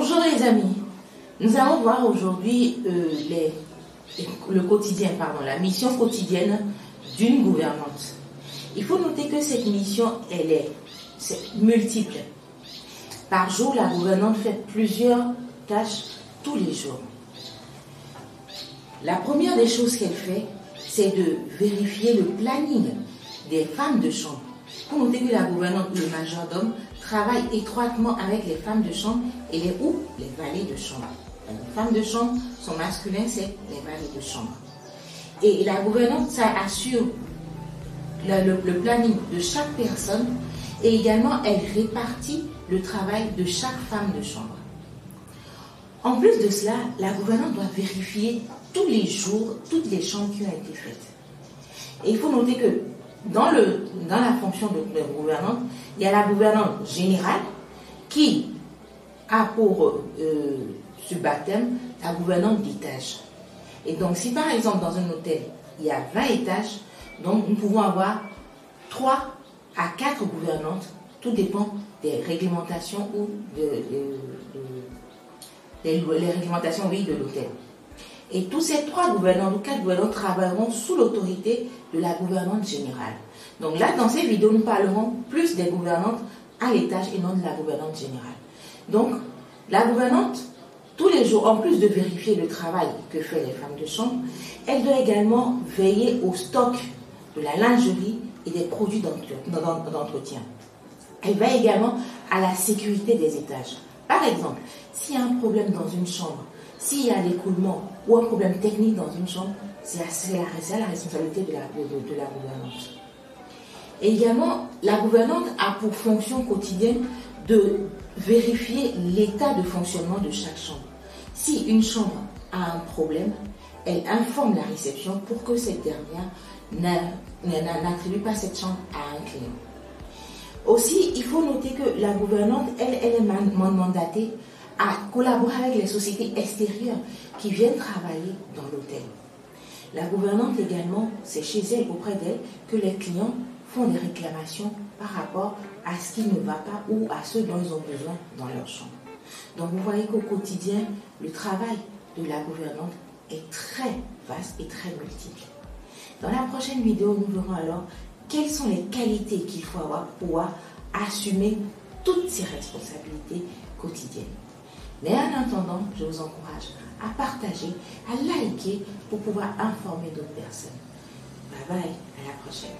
Bonjour les amis, nous allons voir aujourd'hui la mission quotidienne d'une gouvernante. Il faut noter que cette mission, c'est multiple. Par jour, la gouvernante fait plusieurs tâches tous les jours. La première des choses qu'elle fait, c'est de vérifier le planning des femmes de chambre. Pour noter que la gouvernante, le majordome, travaille étroitement avec les femmes de chambre et les valets de chambre. Les femmes de chambre, son masculin, c'est les valets de chambre. Et la gouvernante, ça assure le planning de chaque personne et également elle répartit le travail de chaque femme de chambre. En plus de cela, la gouvernante doit vérifier tous les jours toutes les chambres qui ont été faites. Et il faut noter que dans la fonction de gouvernante, il y a la gouvernante générale qui a pour sous-baptême la gouvernante d'étage. Et donc, si par exemple dans un hôtel, il y a 20 étages, donc nous pouvons avoir 3 à 4 gouvernantes, tout dépend des réglementations ou les réglementations de l'hôtel. Et tous ces 3 gouvernantes ou 4 gouvernantes travailleront sous l'autorité de la gouvernante générale. Donc là, dans ces vidéos, nous parlerons plus des gouvernantes à l'étage et non de la gouvernante générale. Donc, la gouvernante, tous les jours, en plus de vérifier le travail que font les femmes de chambre, elle doit également veiller au stock de la lingerie et des produits d'entretien. Elle veille également à la sécurité des étages. Par exemple, s'il y a un problème dans une chambre, s'il y a l'écoulement ou un problème technique dans une chambre, c'est la responsabilité de la gouvernante. Et également, la gouvernante a pour fonction quotidienne de vérifier l'état de fonctionnement de chaque chambre. Si une chambre a un problème, elle informe la réception pour que cette dernière n'attribue pas cette chambre à un client. Aussi, il faut noter que la gouvernante, elle est mandatée à collaborer avec les sociétés extérieures qui viennent travailler dans l'hôtel. La gouvernante également, c'est chez elle, auprès d'elle, que les clients font des réclamations par rapport à ce qui ne va pas ou à ce dont ils ont besoin dans leur chambre. Donc vous voyez qu'au quotidien, le travail de la gouvernante est très vaste et très multiple. Dans la prochaine vidéo, nous verrons alors quelles sont les qualités qu'il faut avoir pour pouvoir assumer toutes ces responsabilités quotidiennes. Mais en attendant, je vous encourage à partager, à liker pour pouvoir informer d'autres personnes. Bye bye, à la prochaine.